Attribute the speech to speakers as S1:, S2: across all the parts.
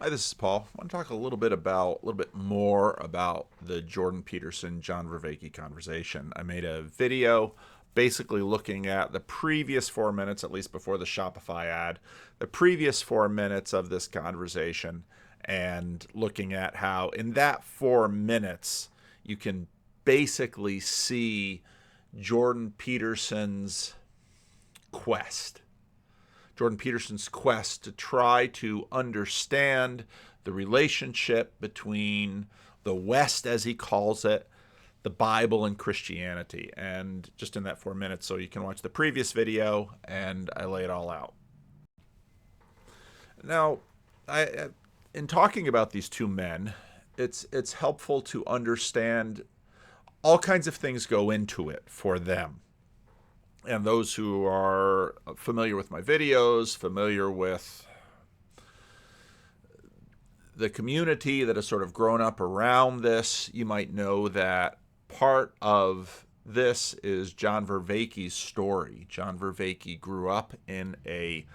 S1: Hi, this is Paul. I want to talk a little bit more about the Jordan Peterson, John Vervaeke conversation. I made a video basically looking at the previous 4 minutes, at least before the Shopify ad, the previous 4 minutes of this conversation, and looking at how in that 4 minutes you can basically see Jordan Peterson's quest Jordan Peterson's quest to try to understand the relationship between the West, as he calls it, the Bible, and Christianity. And just in that 4 minutes, so you can watch the previous video, and I lay it all out. Now, in talking about these two men, it's helpful to understand all kinds of things go into it for them. And those who are familiar with my videos, familiar with the community that has sort of grown up around this, you might know that part of this is John Vervaeke's story. John Vervaeke grew up in a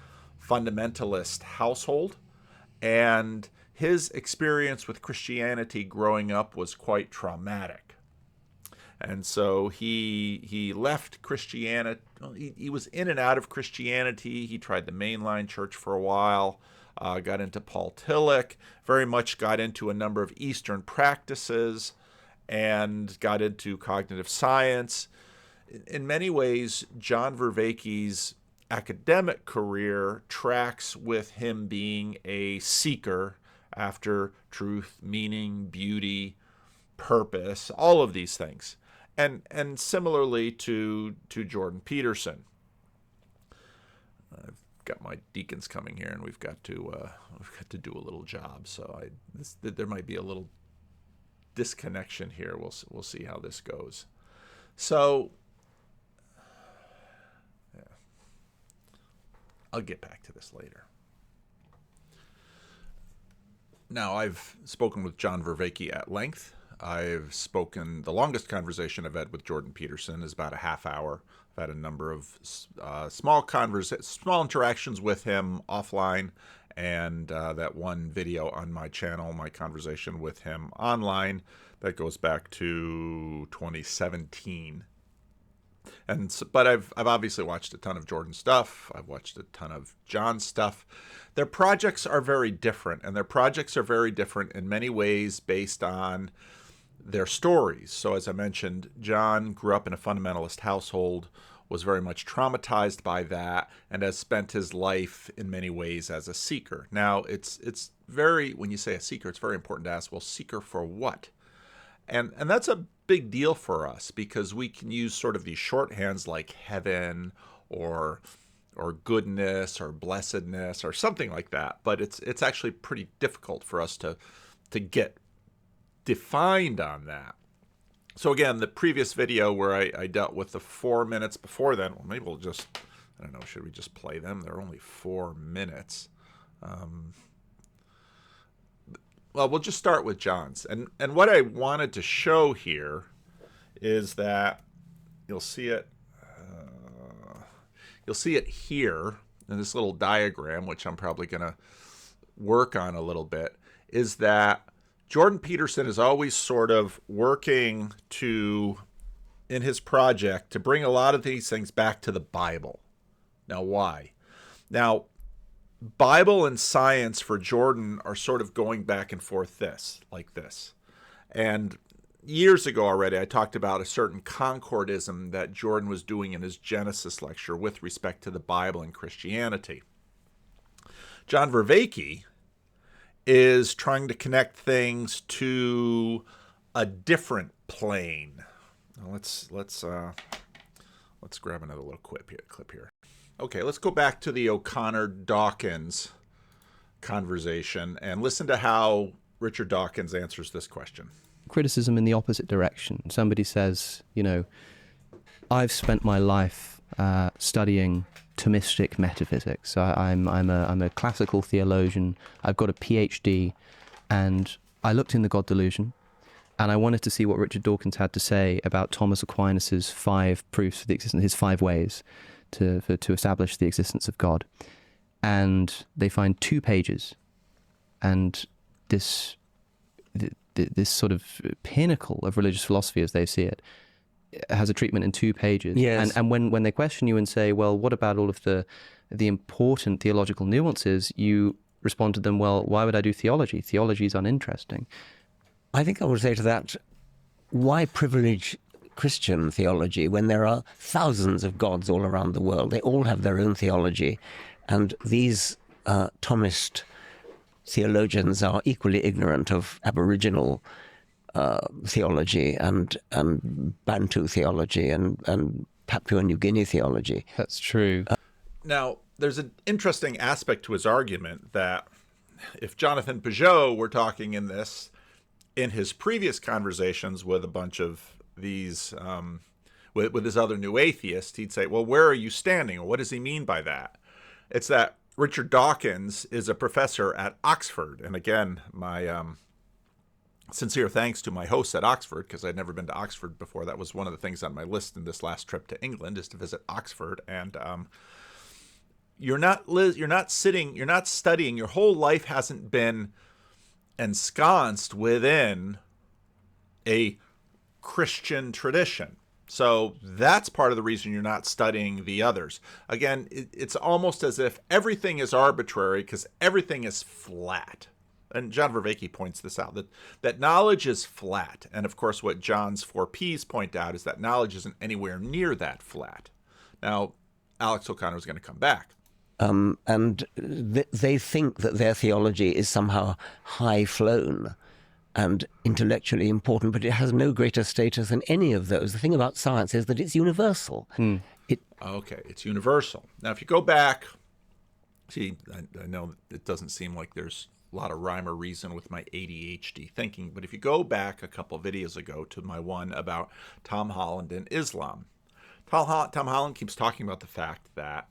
S1: fundamentalist household, and his experience with Christianity growing up was quite traumatic. And so he left Christianity. He was in and out of Christianity. He tried the mainline church for a while, got into Paul Tillich, very much got into a number of Eastern practices, and got into cognitive science. In many ways, John Vervaeke's academic career tracks with him being a seeker after truth, meaning, beauty, purpose, all of these things. And similarly to Jordan Peterson. I've got my deacons coming here, and we've got to do a little job. So there might be a little disconnection here. We'll see how this goes. So yeah, I'll get back to this later. Now, I've spoken with John Vervaeke at length. The longest conversation I've had with Jordan Peterson is about a half hour. I've had a number of small interactions with him offline, and that one video on my channel, my conversation with him online, that goes back to 2017. But I've obviously watched a ton of Jordan's stuff. I've watched a ton of John's stuff. Their projects are very different, and their projects are very different in many ways based on their stories. So as I mentioned, John grew up in a fundamentalist household, was very much traumatized by that, and has spent his life in many ways as a seeker. Now, it's very, when you say a seeker, it's very important to ask, well, seeker for what? And that's a big deal for us, because we can use sort of these shorthands like heaven or goodness or blessedness or something like that. But it's actually pretty difficult for us to get defined on that. So again, the previous video where I dealt with the 4 minutes before then, well, maybe we'll just, I don't know, should we just play them? They're only 4 minutes. Well, we'll just start with John's. And what I wanted to show here is that you'll see it here in this little diagram, which I'm probably going to work on a little bit, is that Jordan Peterson is always sort of working in his project, to bring a lot of these things back to the Bible. Now, why? Now, Bible and science for Jordan are sort of going back and forth like this. And years ago already, I talked about a certain concordism that Jordan was doing in his Genesis lecture with respect to the Bible and Christianity. John Vervaeke is trying to connect things to a different plane. Now let's grab another little clip here. Okay, let's go back to the O'Connor-Dawkins conversation and listen to how Richard Dawkins answers this question.
S2: Criticism in the opposite direction. Somebody says, I've spent my life studying Thomistic metaphysics. I'm a classical theologian. I've got a PhD, and I looked in The God Delusion, and I wanted to see what Richard Dawkins had to say about Thomas Aquinas's 5 proofs for the existence, his 5 ways to establish the existence of God. And they find 2 pages and this this sort of pinnacle of religious philosophy, as they see it, has a treatment in 2 pages.
S3: Yes.
S2: And when they question you and say, well, what about all of the important theological nuances, you respond to them, well, why would I do theology? Theology is uninteresting.
S3: I think I would say to that, why privilege Christian theology when there are thousands of gods all around the world? They all have their own theology, and these Thomist theologians are equally ignorant of Aboriginal theology and Bantu theology and Papua New Guinea theology.
S2: That's true.
S1: Now, there's an interesting aspect to his argument that if Jonathan Peugeot were talking in his previous conversations with a bunch of these, with his other new atheists, he'd say, well, where are you standing? Or what does he mean by that? It's that Richard Dawkins is a professor at Oxford. And again, my sincere thanks to my hosts at Oxford, because I'd never been to Oxford before. That was one of the things on my list in this last trip to England, is to visit Oxford. And you're not studying. Your whole life hasn't been ensconced within a Christian tradition. So that's part of the reason you're not studying the others. Again, it's almost as if everything is arbitrary because everything is flat. And John Vervaeke points this out, that knowledge is flat. And of course, what John's 4 Ps point out is that knowledge isn't anywhere near that flat. Now, Alex O'Connor is going to come back.
S3: And they think that their theology is somehow high-flown and intellectually important, but it has no greater status than any of those. The thing about science is that it's universal.
S1: Okay, it's universal. Now, if you go back, see, I know it doesn't seem like there's a lot of rhyme or reason with my ADHD thinking, but if you go back a couple videos ago to my one about Tom Holland and Islam, Tom Holland keeps talking about the fact that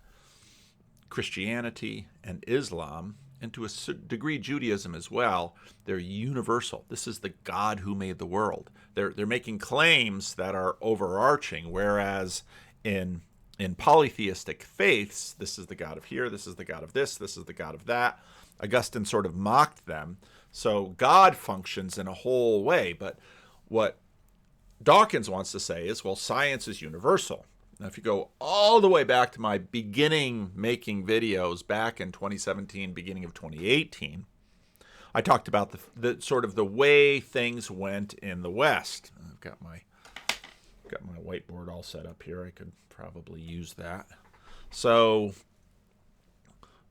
S1: Christianity and Islam, and to a degree Judaism as well, they're universal. This is the God who made the world. They're making claims that are overarching, whereas in polytheistic faiths, this is the God of here, this is the God of this is the God of that. Augustine sort of mocked them. So God functions in a whole way, but what Dawkins wants to say is, well, science is universal. Now, if you go all the way back to my beginning making videos back in 2017, beginning of 2018, I talked about the sort of the way things went in the West. I've got my whiteboard all set up here. I could probably use that. So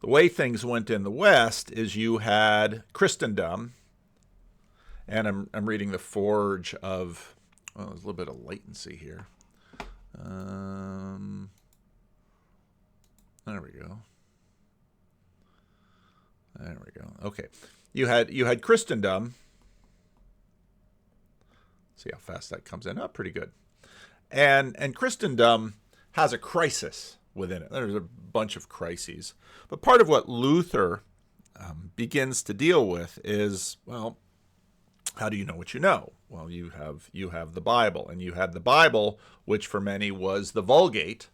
S1: the way things went in the West is you had Christendom, and I'm reading the Forge of, well, there's a little bit of latency here. There we go. Okay. You had Christendom. See how fast that comes in. Oh, pretty good. And Christendom has a crisis within it. There's a bunch of crises. But part of what Luther begins to deal with is, well, how do you know what you know? Well, you have the Bible, and you had the Bible, which for many was the Vulgate,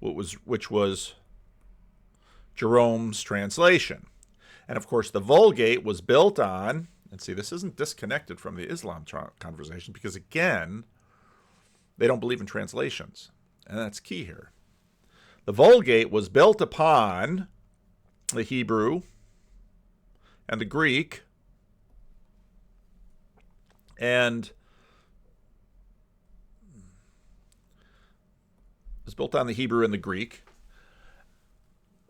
S1: which was Jerome's translation. And of course, the Vulgate was built on, and see, this isn't disconnected from the Islam conversation, because again, they don't believe in translations, and that's key here. The Vulgate was built upon the Hebrew and the Greek, and it was built on the Hebrew and the Greek.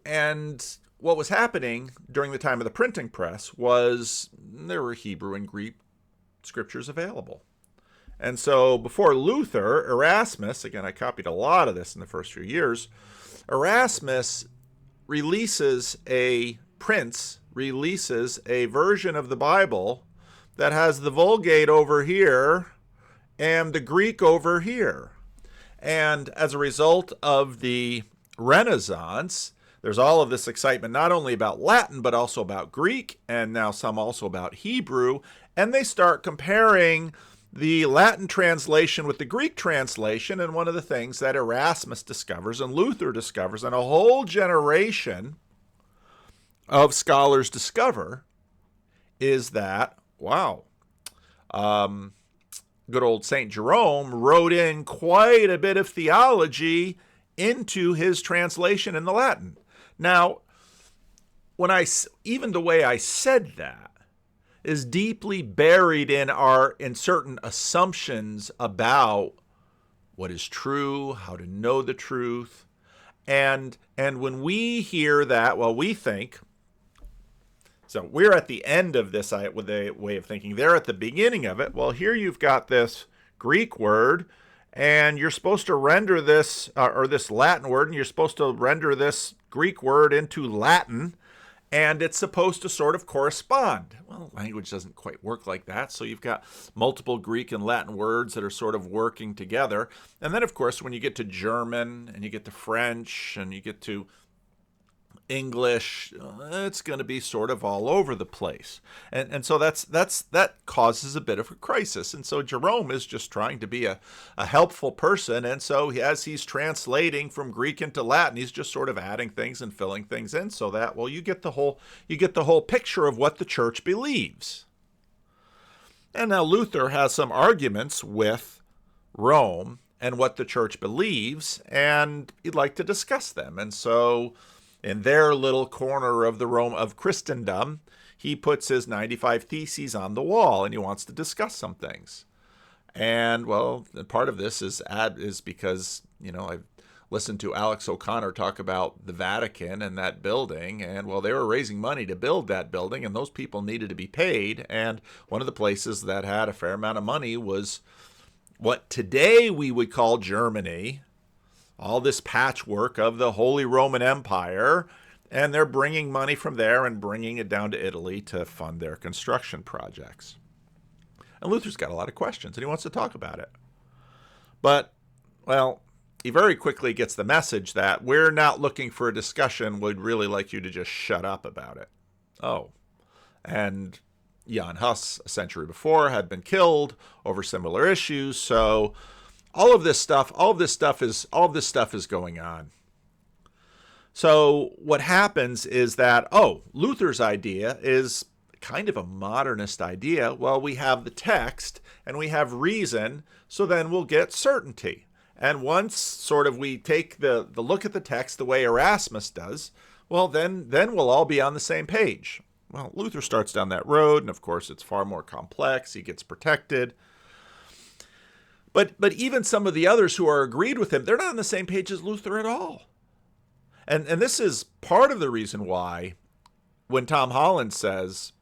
S1: And what was happening during the time of the printing press was there were Hebrew and Greek scriptures available. And so before Luther, Erasmus, again, I copied a lot of this in the first few years, Erasmus releases a version of the Bible that has the Vulgate over here and the Greek over here. And as a result of the Renaissance, there's all of this excitement not only about Latin, but also about Greek, and now some also about Hebrew. And they start comparing the Latin translation with the Greek translation. And one of the things that Erasmus discovers and Luther discovers and a whole generation of scholars discover is that, wow, good old St. Jerome wrote in quite a bit of theology into his translation in the Latin. Now, even the way I said that is deeply buried in certain assumptions about what is true, how to know the truth. And when we hear that, well, we think, so we're at the end of this with a way of thinking. They're at the beginning of it. Well, here you've got this Greek word, and you're supposed to render this, or this Latin word, and you're supposed to render this Greek word into Latin, and it's supposed to sort of correspond. Well, language doesn't quite work like that, so you've got multiple Greek and Latin words that are sort of working together. And then, of course, when you get to German, and you get to French, and you get to English, it's going to be sort of all over the place. And so that causes a bit of a crisis. And so Jerome is just trying to be a helpful person. And so as he's translating from Greek into Latin, he's just sort of adding things and filling things in so that, well, you get the whole picture of what the church believes. And now Luther has some arguments with Rome and what the church believes, and he'd like to discuss them. And so in their little corner of the Rome of Christendom, he puts his 95 Theses on the wall, and he wants to discuss some things. And, well, part of this is because, I've listened to Alex O'Connor talk about the Vatican and that building, and, well, they were raising money to build that building, and those people needed to be paid. And one of the places that had a fair amount of money was what today we would call Germany. All this patchwork of the Holy Roman Empire, and they're bringing money from there and bringing it down to Italy to fund their construction projects. And Luther's got a lot of questions, and he wants to talk about it. But, well, he very quickly gets the message that we're not looking for a discussion. We'd really like you to just shut up about it. Oh, and Jan Hus, a century before, had been killed over similar issues, so all of this stuff is going on. So what happens is that, Luther's idea is kind of a modernist idea. Well, we have the text and we have reason, so then we'll get certainty. And once sort of we take the look at the text the way Erasmus does, well, then we'll all be on the same page. Well, Luther starts down that road, and of course it's far more complex. He gets protected. But even some of the others who are agreed with him, they're not on the same page as Luther at all. And this is part of the reason why when Tom Holland says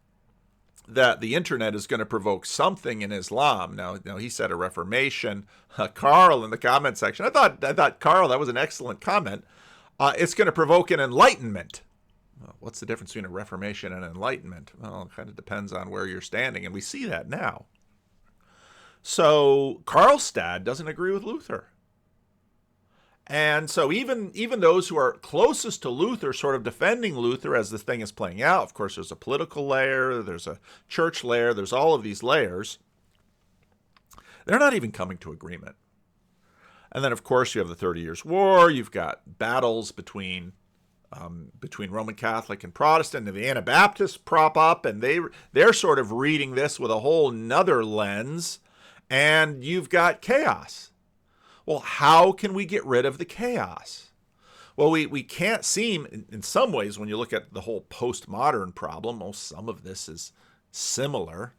S1: that the internet is going to provoke something in Islam, now he said a reformation. Carl in the comment section, I thought Carl, that was an excellent comment. It's going to provoke an enlightenment. Well, what's the difference between a reformation and enlightenment? Well, it kind of depends on where you're standing, and we see that now. So Karlstad doesn't agree with Luther. And so even those who are closest to Luther sort of defending Luther as this thing is playing out, of course, there's a political layer, there's a church layer, there's all of these layers. They're not even coming to agreement. And then, of course, you have the 30 Years' War. You've got battles between Roman Catholic and Protestant, and the Anabaptists prop up, and they're sort of reading this with a whole nother lens. And you've got chaos. Well, how can we get rid of the chaos? Well, we can't seem, in some ways, when you look at the whole postmodern problem, some of this is similar.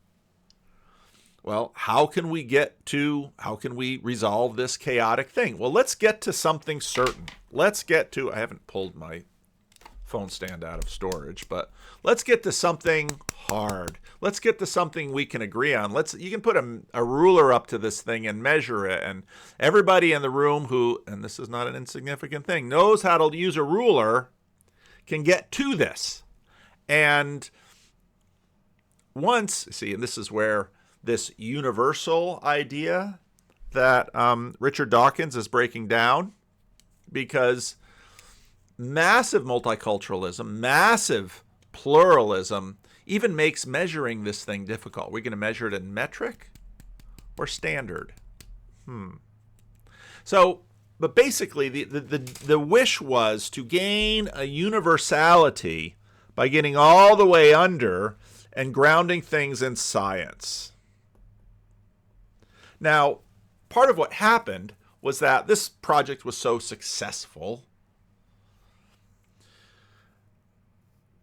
S1: Well, how can we resolve this chaotic thing? Well, let's get to something certain. I haven't pulled my phone stand out of storage, but let's get to something hard. Let's get to something we can agree on. You can put a ruler up to this thing and measure it, and everybody in the room who, and this is not an insignificant thing, knows how to use a ruler can get to this. And and this is where this universal idea that Richard Dawkins is breaking down, because massive multiculturalism, massive pluralism even makes measuring this thing difficult. We're going to measure it in metric or standard. So, but basically the wish was to gain a universality by getting all the way under and grounding things in science. Now, part of what happened was that this project was so successful,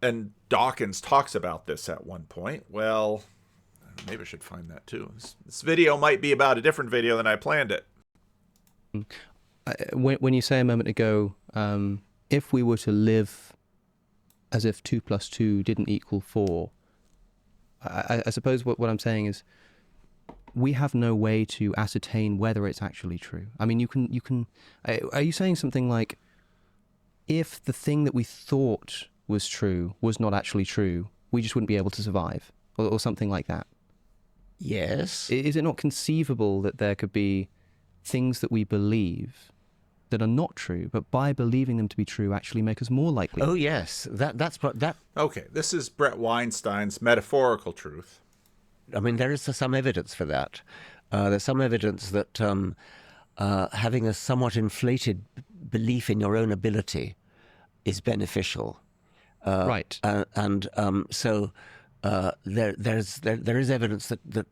S1: and Dawkins talks about this at one point. Well, maybe I should find that too. This video might be about a different video than I planned it.
S2: When you say a moment ago, if we were to live as if 2 + 2 didn't equal 4, I suppose what I'm saying is we have no way to ascertain whether it's actually true. I mean, you can. Are you saying something like, if the thing that we thought was true was not actually true, we just wouldn't be able to survive, or something like that?
S3: Yes.
S2: Is it not conceivable that there could be things that we believe that are not true, but by believing them to be true actually make us more likely?
S3: Oh, yes. That's what that.
S1: Okay, this is Brett Weinstein's metaphorical truth.
S3: I mean, there is some evidence for that. There's some evidence that having a somewhat inflated belief in your own ability is beneficial.
S2: Right.
S3: So there is evidence that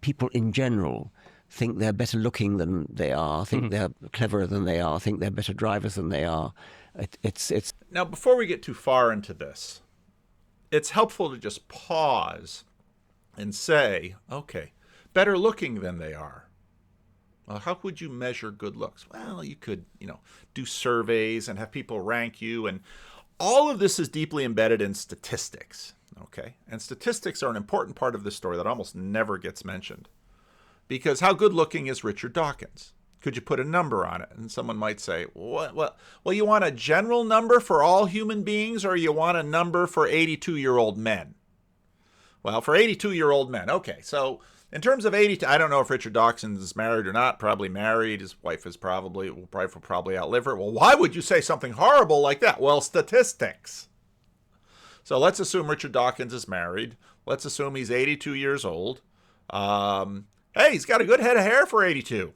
S3: people in general think they're better looking than they are, think they're cleverer than they are, think they're better drivers than they are. It's
S1: Now, before we get too far into this, it's helpful to just pause and say, okay, better looking than they are. Well, how would you measure good looks? Well, you could, do surveys and have people rank you, and all of this is deeply embedded in statistics, okay? And statistics are an important part of this story that almost never gets mentioned. Because how good looking is Richard Dawkins? Could you put a number on it? And someone might say, well, you want a general number for all human beings, or you want a number for 82-year-old men? Well, for 82-year-old men, okay. So in terms of 82, I don't know if Richard Dawkins is married or not. Probably married. His wife will probably outlive her. Well, why would you say something horrible like that? Well, statistics. So let's assume Richard Dawkins is married. Let's assume he's 82 years old. Hey, he's got a good head of hair for 82.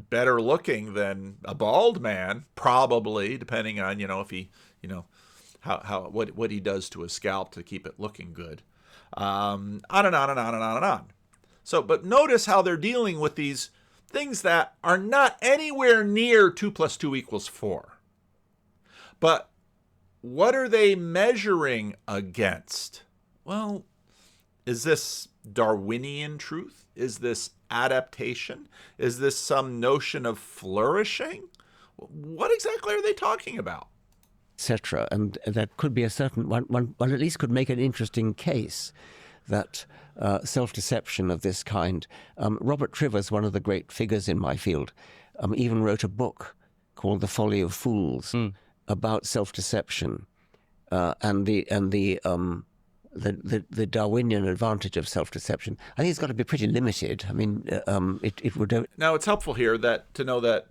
S1: Better looking than a bald man, probably, depending on, if he, what he does to his scalp to keep it looking good. On and on and on and on and on. So, but notice how they're dealing with these things that are not anywhere near 2 + 2 = 4. But what are they measuring against? Well, is this Darwinian truth? Is this adaptation? Is this some notion of flourishing? What exactly are they talking about?
S3: etc. And that could be a certain one at least could make an interesting case that self-deception of this kind. Robert Trivers, one of the great figures in my field, even wrote a book called The Folly of Fools about self-deception and the Darwinian advantage of self-deception. I think it's got to be pretty limited. I mean, it would.
S1: Now, it's helpful here to know that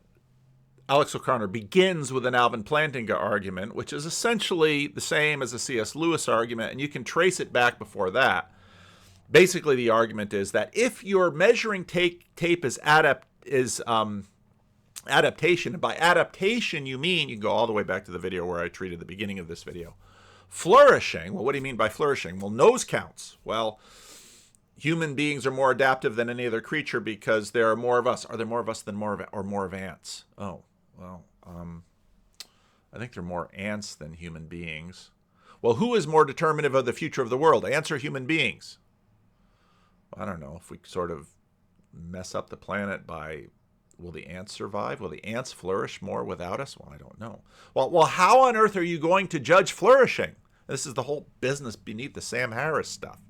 S1: Alex O'Connor begins with an Alvin Plantinga argument, which is essentially the same as a C.S. Lewis argument, and you can trace it back before that. Basically, the argument is that if you're measuring tape as adaptation, and by adaptation you can go all the way back to the video where I treated the beginning of this video. Flourishing, well, what do you mean by flourishing? Well, nose counts. Well, human beings are more adaptive than any other creature because there are more of us. Are there more of us than more of ants? Oh, well, I think there are more ants than human beings. Well, who is more determinative of the future of the world, ants or human beings? I don't know. If we sort of mess up the planet will the ants survive? Will the ants flourish more without us? Well, I don't know. Well, how on earth are you going to judge flourishing? This is the whole business beneath the Sam Harris stuff.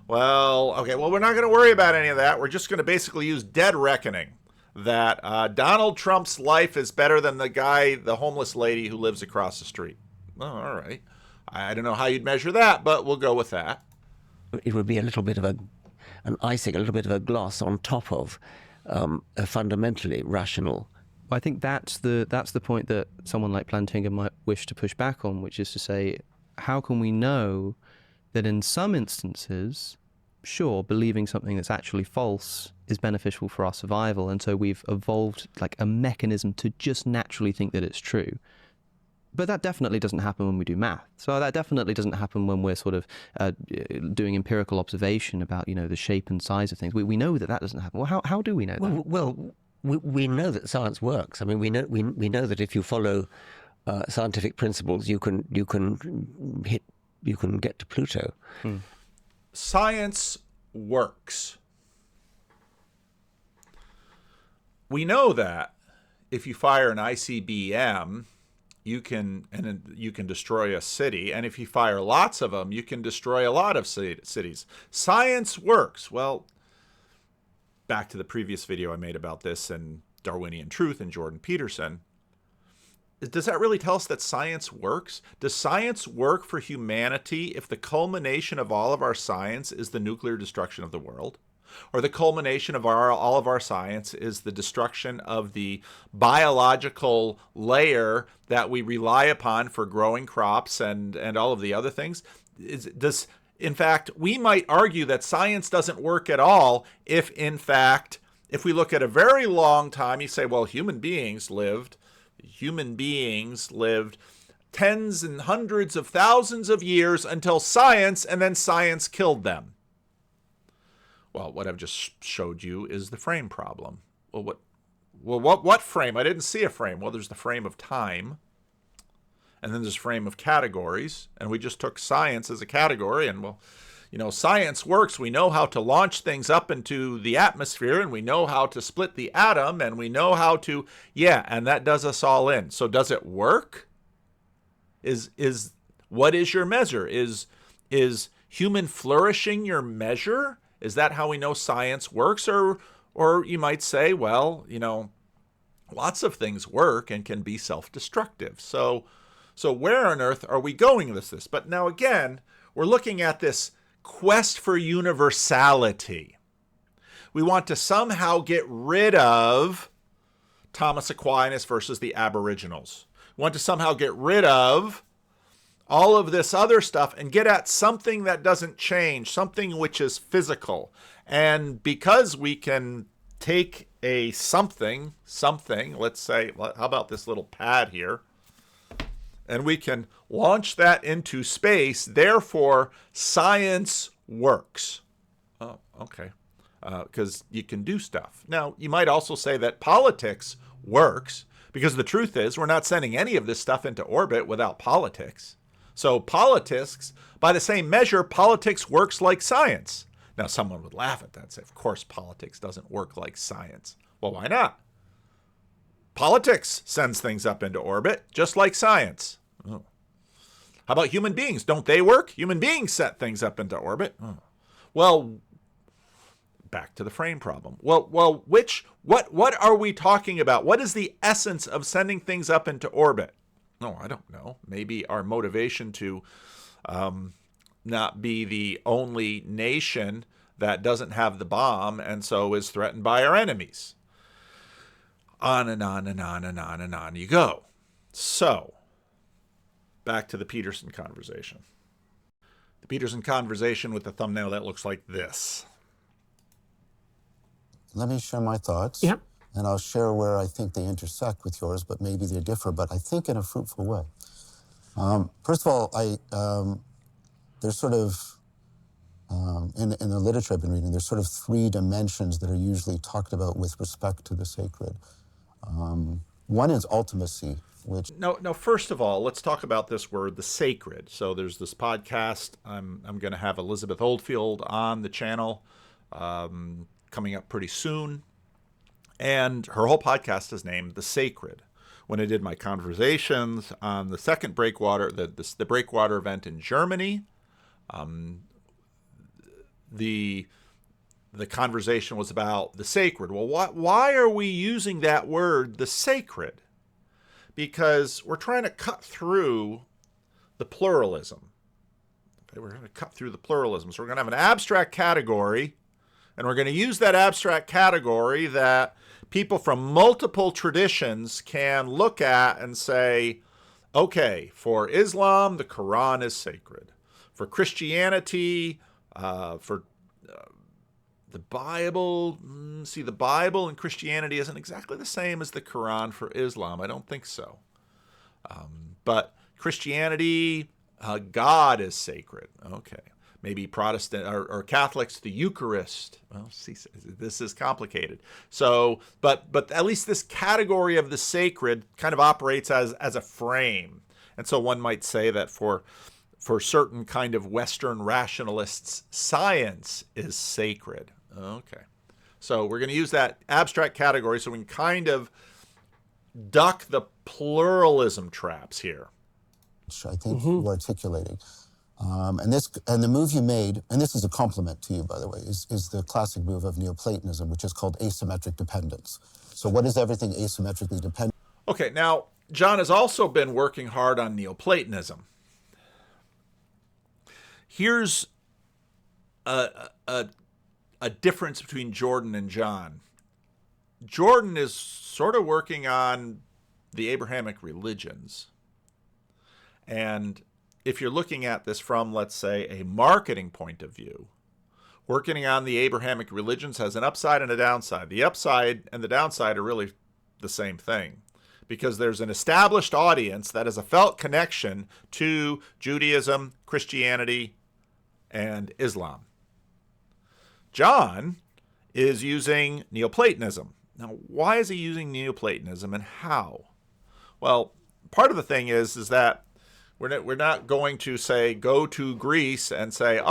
S1: Well, okay, we're not going to worry about any of that. We're just going to basically use dead reckoning that Donald Trump's life is better than the homeless lady who lives across the street. Oh, all right. I don't know how you'd measure that, but we'll go with that.
S3: It would be a little bit of an icing, a little bit of a gloss on top of a fundamentally rational.
S2: I think that's the point that someone like Plantinga might wish to push back on, which is to say, how can we know that in some instances, sure, believing something that's actually false is beneficial for our survival, and so we've evolved like a mechanism to just naturally think that it's true. But that definitely doesn't happen when we do math. So that definitely doesn't happen when we're sort of doing empirical observation about, the shape and size of things. We know that doesn't happen. Well, how do we know that?
S3: Well, we know that science works. I mean, we know that if you follow scientific principles, you can get to Pluto.
S1: Science works. We know that if you fire an ICBM, you can destroy a city, and if you fire lots of them, you can destroy a lot of cities. Science works. Well, back to the previous video I made about this and Darwinian truth and Jordan Peterson. Does that really tell us that science works? Does science work for humanity if the culmination of all of our science is the nuclear destruction of the world? Or the culmination of all of our science is the destruction of the biological layer that we rely upon for growing crops and all of the other things? In fact, we might argue that science doesn't work at all if, in fact, if we look at a very long time, you say, well, human beings lived tens and hundreds of thousands of years until science, and then science killed them. Well, what I've just showed you is the frame problem. Well, what frame? I didn't see a frame. Well, there's the frame of time, and then there's frame of categories, and we just took science as a category, and well, science works. We know how to launch things up into the atmosphere, and we know how to split the atom, and we know how to, and that does us all in. So does it work? What is your measure? Is human flourishing your measure? Is that how we know science works? Or you might say, well, lots of things work and can be self-destructive. So where on earth are we going with this? But now again, we're looking at this quest for universality. We want to somehow get rid of Thomas Aquinas versus the Aboriginals. We want to somehow get rid of all of this other stuff and get at something that doesn't change, something which is physical. And because we can take a something, let's say, how about this little pad here, and we can launch that into space, therefore science works. Oh, okay. Because you can do stuff. Now, you might also say that politics works, because the truth is we're not sending any of this stuff into orbit without politics. So politics, by the same measure, politics works like science. Now, someone would laugh at that and say, of course, politics doesn't work like science. Well, why not? Politics sends things up into orbit, just like science. Oh. How about human beings? Don't they work? Human beings set things up into orbit. Oh. Well, back to the frame problem. Well, what are we talking about? What is the essence of sending things up into orbit? No, I don't know. Maybe our motivation to not be the only nation that doesn't have the bomb and so is threatened by our enemies. On and on and on and on and on you go. So, back to the Peterson conversation. The Peterson conversation with the thumbnail that looks like this.
S4: Let me share my thoughts.
S3: Yeah.
S4: And I'll share where I think they intersect with yours, but maybe they differ, but I think in a fruitful way. First of all, there's sort of, in the literature I've been reading, there's sort of three dimensions that are usually talked about with respect to the sacred. One is ultimacy, which...
S1: No, first of all, let's talk about this word, the sacred. So there's this podcast. I'm going to have Elizabeth Oldfield on the channel coming up pretty soon. And her whole podcast is named The Sacred. When I did my conversations on the second breakwater, the breakwater event in Germany, the conversation was about the sacred. Well, why are we using that word, the sacred? Because we're trying to cut through the pluralism. Okay, we're going to cut through the pluralism. So we're going to have an abstract category, and we're going to use that abstract category that people from multiple traditions can look at and say, okay, for Islam, the Quran is sacred. For Christianity, for the Bible, the Bible and Christianity isn't exactly the same as the Quran for Islam. I don't think so. But Christianity, God is sacred. Okay. Maybe Protestant or Catholics, the Eucharist. Well, see, this is complicated. So, but at least this category of the sacred kind of operates as a frame. And so one might say that for certain kind of Western rationalists, science is sacred. Okay. So we're going to use that abstract category so we can kind of duck the pluralism traps here.
S4: I think you're articulating. And the move you made, and this is a compliment to you, by the way, is the classic move of Neoplatonism, which is called asymmetric dependence. So what is everything asymmetrically dependent?
S1: Okay, now, John has also been working hard on Neoplatonism. Here's a difference between Jordan and John. Jordan is sort of working on the Abrahamic religions. And if you're looking at this from, let's say, a marketing point of view, working on the Abrahamic religions has an upside and a downside. The upside and the downside are really the same thing, because there's an established audience that has a felt connection to Judaism, Christianity, and Islam. John is using Neoplatonism. Now, why is he using Neoplatonism and how? Well, part of the thing is that we're not going to say go to Greece and say,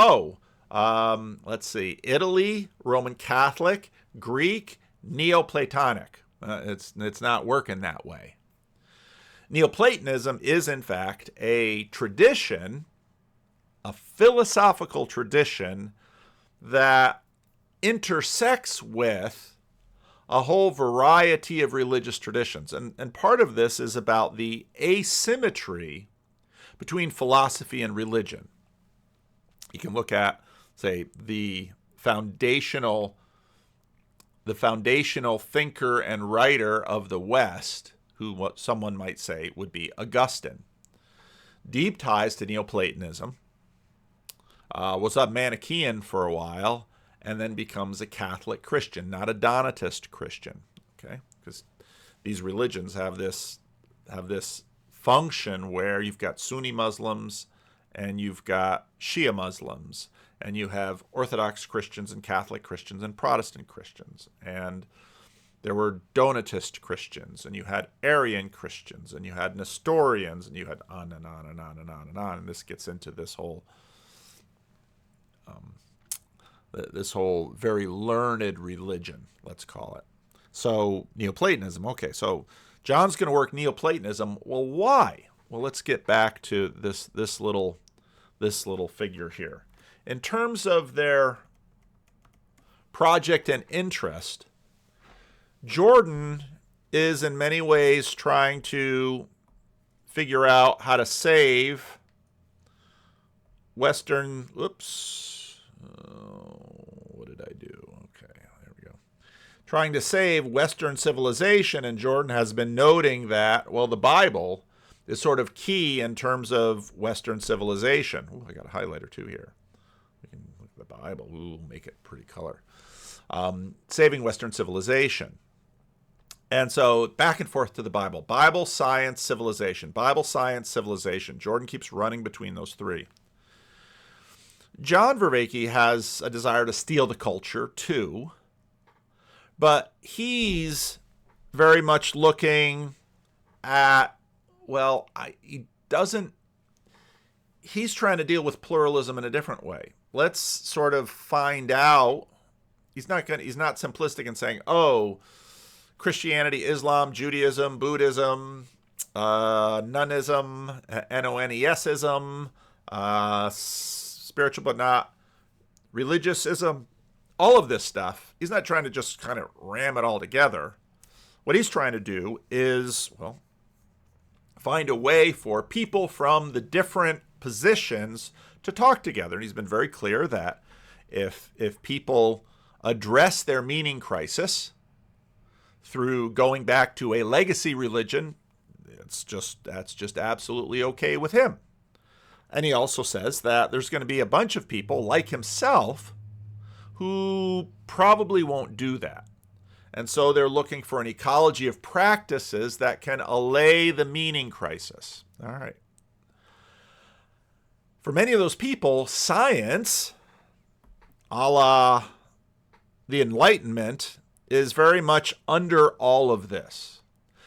S1: let's see, Italy, Roman Catholic, Greek, Neoplatonic. It's not working that way. Neoplatonism is, in fact, a tradition, a philosophical tradition that intersects with a whole variety of religious traditions. And part of this is about the asymmetry between philosophy and religion. You can look at, say, the foundational thinker and writer of the West, who what someone might say would be Augustine. Deep ties to Neoplatonism, was a Manichaean for a while, and then becomes a Catholic Christian, not a Donatist Christian. Okay, because these religions have this function where you've got Sunni Muslims and you've got Shia Muslims, and you have Orthodox Christians and Catholic Christians and Protestant Christians, and there were Donatist Christians, and you had Arian Christians, and you had Nestorians, and you had on and on and on and on and on. And this gets into this whole very learned religion, let's call it. So Neoplatonism. Okay, so John's going to work Neoplatonism. Well, why? Well, let's get back to this little figure here. In terms of their project and interest, Jordan is in many ways trying to figure out how to save Western. What did I do? Okay, there we go. Trying to save Western civilization, and Jordan has been noting that, well, the Bible is sort of key in terms of Western civilization. Ooh, I got a highlighter too here. We can look at the Bible. Ooh, make it pretty color. Saving Western civilization. And so back and forth to the Bible. Bible, science, civilization. Bible, science, civilization. Jordan keeps running between those three. John Vervaeke has a desire to steal the culture too, but he's very much looking at, he's trying to deal with pluralism in a different way. Let's sort of find out. He's not simplistic in saying, Christianity, Islam, Judaism, Buddhism, nonism, Nonesism, spiritual but not religiousism, all of this stuff. He's not trying to just kind of ram it all together. What he's trying to do is, find a way for people from the different positions to talk together. And he's been very clear that if people address their meaning crisis through going back to a legacy religion, that's just absolutely okay with him. And he also says that there's going to be a bunch of people like himself who probably won't do that. And so they're looking for an ecology of practices that can allay the meaning crisis. All right. For many of those people, science, a la the Enlightenment, is very much under all of this.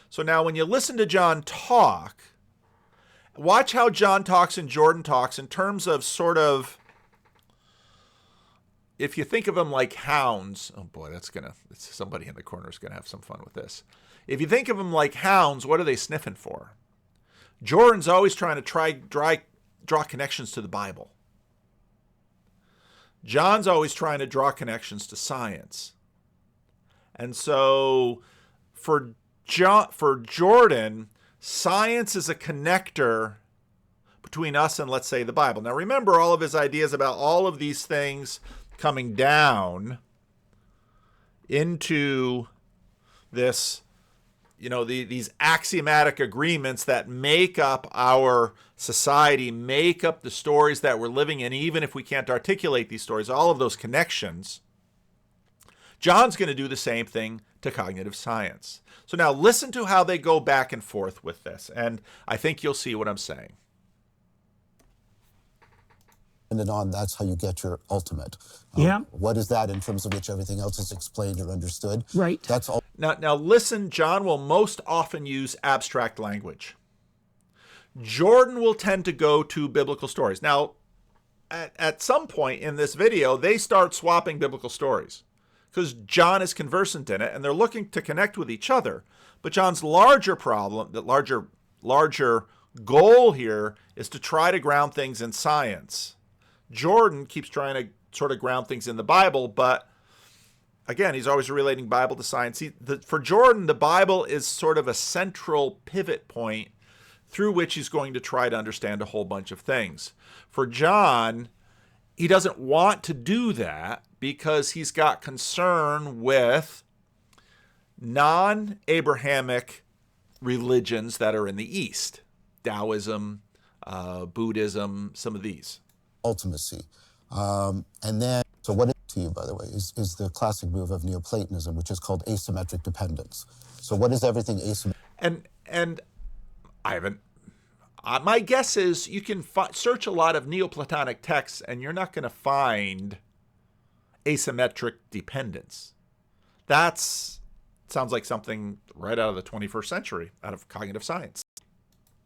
S1: So now when you listen to John talk, watch how John talks and Jordan talks in terms of sort of, if you think of them like hounds, oh boy, somebody in the corner is going to have some fun with this. If you think of them like hounds, what are they sniffing for? Jordan's always trying to draw connections to the Bible. John's always trying to draw connections to science. And so for Jordan, science is a connector between us and, let's say, the Bible. Now remember all of his ideas about all of these things coming down into this, these axiomatic agreements that make up our society, make up the stories that we're living in, even if we can't articulate these stories, all of those connections. John's going to do the same thing to cognitive science. So now listen to how they go back and forth with this, and I think you'll see what I'm saying.
S4: On, that's how you get your ultimate.
S5: Yeah.
S4: What is that in terms of which everything else is explained or understood?
S5: Right.
S4: That's all.
S1: Now listen, John will most often use abstract language. Jordan will tend to go to biblical stories. Now, at some point in this video, they start swapping biblical stories because John is conversant in it and they're looking to connect with each other. But John's larger problem, the larger goal here is to try to ground things in science. Jordan keeps trying to sort of ground things in the Bible, but again, he's always relating Bible to science. For Jordan, the Bible is sort of a central pivot point through which he's going to try to understand a whole bunch of things. For John, he doesn't want to do that because he's got concern with non-Abrahamic religions that are in the East. Taoism, Buddhism, some of these.
S4: Ultimacy. And then, so what it is to you, by the way, is the classic move of Neoplatonism, which is called asymmetric dependence. So what is everything asymmetric?
S1: And I haven't, my guess is you can search a lot of Neoplatonic texts and you're not going to find asymmetric dependence. Sounds like something right out of the 21st century, out of cognitive science.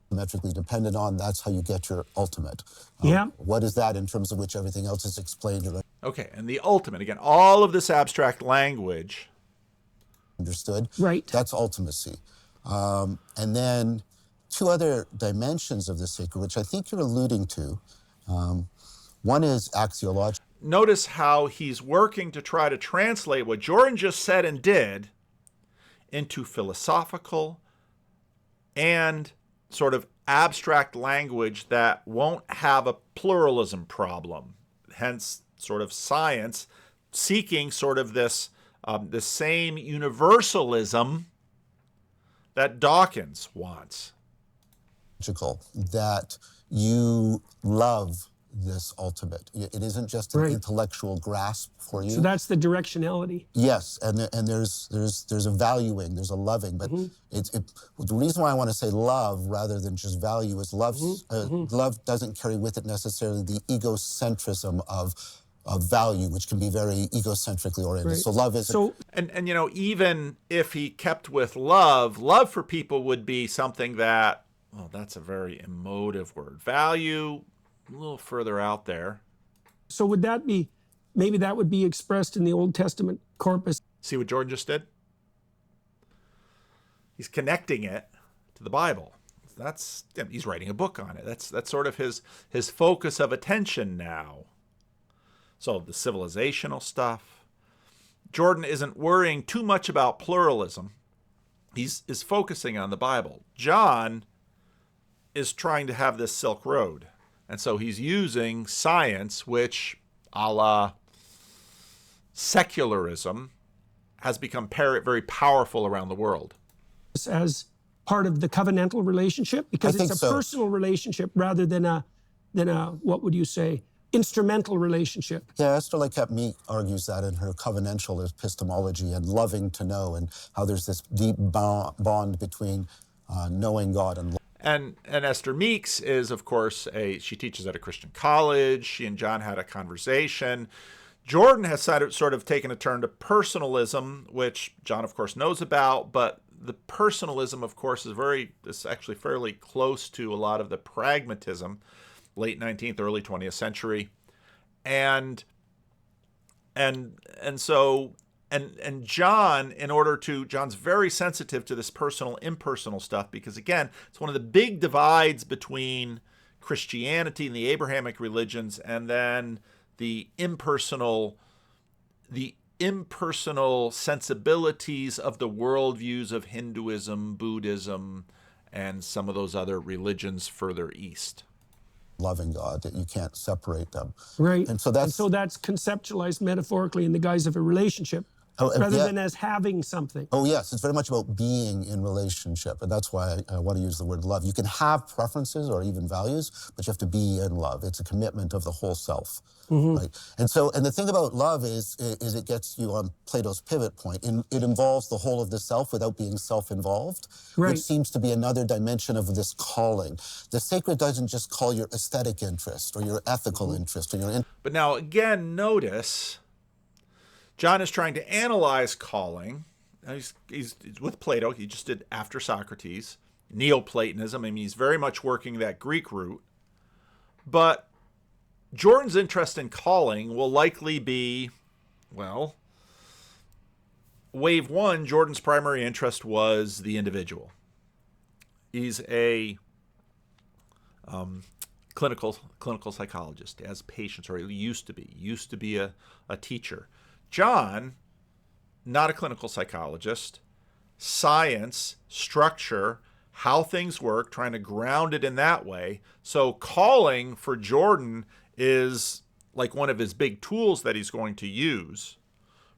S4: Symmetrically dependent on, that's how you get your ultimate.
S5: Yeah.
S4: What is that in terms of which everything else is explained or
S1: Okay, and the ultimate, again, all of this abstract language.
S4: Understood?
S5: Right.
S4: That's ultimacy. And then two other dimensions of the sacred, which I think you're alluding to. One is axiological.
S1: Notice how he's working to try to translate what Jordan just said and did into philosophical and sort of abstract language that won't have a pluralism problem. Hence, sort of science seeking sort of this the same universalism that Dawkins wants.
S4: That you love this ultimate. It isn't just an intellectual grasp for you.
S5: So that's the directionality.
S4: Yes, and there's a valuing, there's a loving, but the reason why I want to say love rather than just value is love doesn't carry with it necessarily the egocentrism of value, which can be very egocentrically oriented.
S5: Right.
S4: So love is
S1: and even if he kept with love for people would be something that, well, that's a very emotive word. Value, a little further out there.
S5: So would that be, maybe that would be expressed in the Old Testament corpus?
S1: See what Jordan just did? He's connecting it to the Bible. He's writing a book on it. That's sort of his focus of attention now. So the civilizational stuff. Jordan isn't worrying too much about pluralism. He's focusing on the Bible. John is trying to have this Silk Road. And so he's using science, which, a la secularism, has become very powerful around the world.
S5: As part of the covenantal relationship? Because it's a personal relationship rather than a what would you say, instrumental relationship.
S4: Yeah, Esther Leikep-Meek argues that in her covenantal epistemology and loving to know, and how there's this deep bond between knowing God and
S1: And Esther Meeks is, of course, she teaches at a Christian college. She and John had a conversation. Jordan has sort of taken a turn to personalism, which John, of course, knows about, but the personalism, of course, is actually fairly close to a lot of the pragmatism, late 19th, early 20th century. And so John, John's very sensitive to this personal, impersonal stuff, because again, it's one of the big divides between Christianity and the Abrahamic religions, and then the impersonal sensibilities of the worldviews of Hinduism, Buddhism, and some of those other religions further east.
S4: loving God, that you can't separate them.
S5: Right.
S4: And so that's
S5: conceptualized metaphorically in the guise of a relationship, rather than as having something.
S4: Oh, yes. It's very much about being in relationship. And that's why I want to use the word love. You can have preferences or even values, but you have to be in love. It's a commitment of the whole self. Right? And the thing about love is it gets you on Plato's pivot point. It involves the whole of the self without being self-involved,
S5: Right.
S4: which seems to be another dimension of this calling. The sacred doesn't just call your aesthetic interest or your ethical interest or your...
S1: But now, again, notice John is trying to analyze calling. He's with Plato. He just did After Socrates, Neoplatonism. I mean, he's very much working that Greek route. But Jordan's interest in calling will likely be, well, wave one, Jordan's primary interest was the individual. He's a clinical psychologist, has patients, or he used to be a teacher. John, not a clinical psychologist, science, structure, how things work, trying to ground it in that way. So calling for Jordan is like one of his big tools that he's going to use.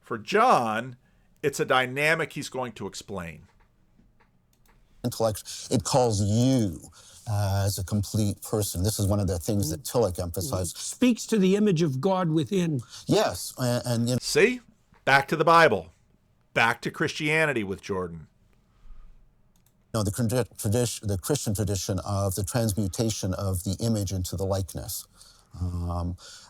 S1: For John, it's a dynamic he's going to explain.
S4: Intellect, it calls you as a complete person. This is one of the things that Tillich emphasized.
S5: Speaks to the image of God within.
S4: Yes, and you know,
S1: See? Back to the Bible. Back to Christianity with Jordan.
S4: the Christian tradition of the transmutation of the image into the likeness.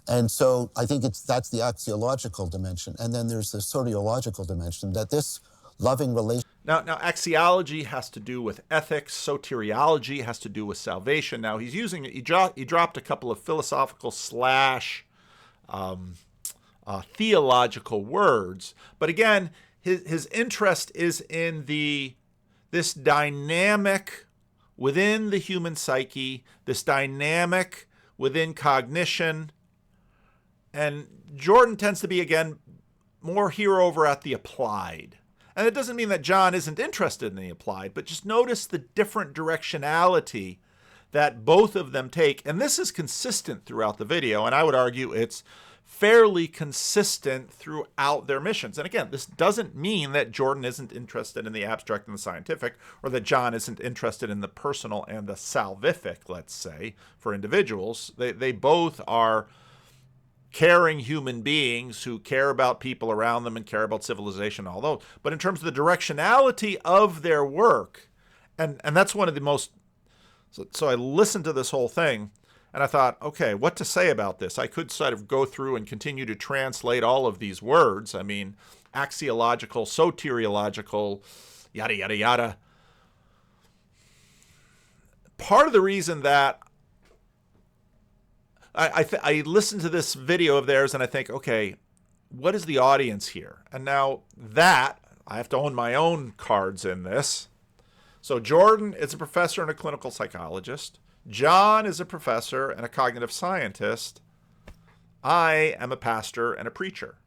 S4: And so I think that's the axiological dimension. And then there's the soteriological dimension, that this loving relation.
S1: Now, axiology has to do with ethics. Soteriology has to do with salvation. Now, he dropped a couple of philosophical / theological words. But again, his interest is in this dynamic within the human psyche, this dynamic within cognition. And Jordan tends to be, again, more here over at the applied. And it doesn't mean that John isn't interested in the applied, but just notice the different directionality that both of them take. And this is consistent throughout the video, and I would argue it's fairly consistent throughout their missions. And again, this doesn't mean that Jordan isn't interested in the abstract and the scientific, or that John isn't interested in the personal and the salvific, let's say, for individuals. They both are caring human beings who care about people around them and care about civilization, all those. But in terms of the directionality of their work, and that's one of the most... So I listened to this whole thing, and I thought, okay, what to say about this? I could sort of go through and continue to translate all of these words. I mean, axiological, soteriological, yada, yada, yada. Part of the reason that I listen to this video of theirs and I think, okay, what is the audience here? And now that, I have to own my own cards in this. So Jordan is a professor and a clinical psychologist. John is a professor and a cognitive scientist. I am a pastor and a preacher.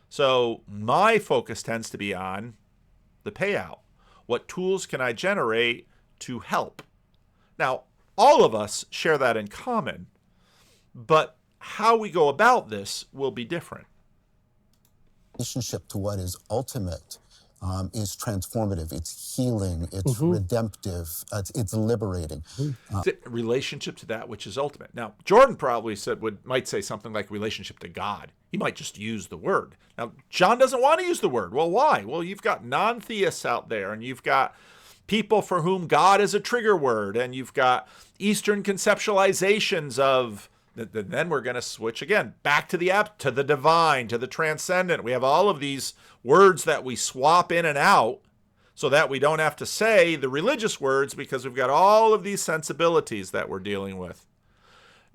S1: So my focus tends to be on the payout. What tools can I generate to help? Now, all of us share that in common, but how we go about this will be different.
S4: Relationship to what is ultimate is transformative. It's healing. It's redemptive. It's liberating.
S1: Relationship to that which is ultimate. Now, Jordan probably might say something like relationship to God. He might just use the word. Now, John doesn't want to use the word. Well, why? Well, you've got non-theists out there, and you've got people for whom God is a trigger word, and you've got Eastern conceptualizations of. Then we're going to switch again back to the divine, to the transcendent. We have all of these words that we swap in and out so that we don't have to say the religious words because we've got all of these sensibilities that we're dealing with.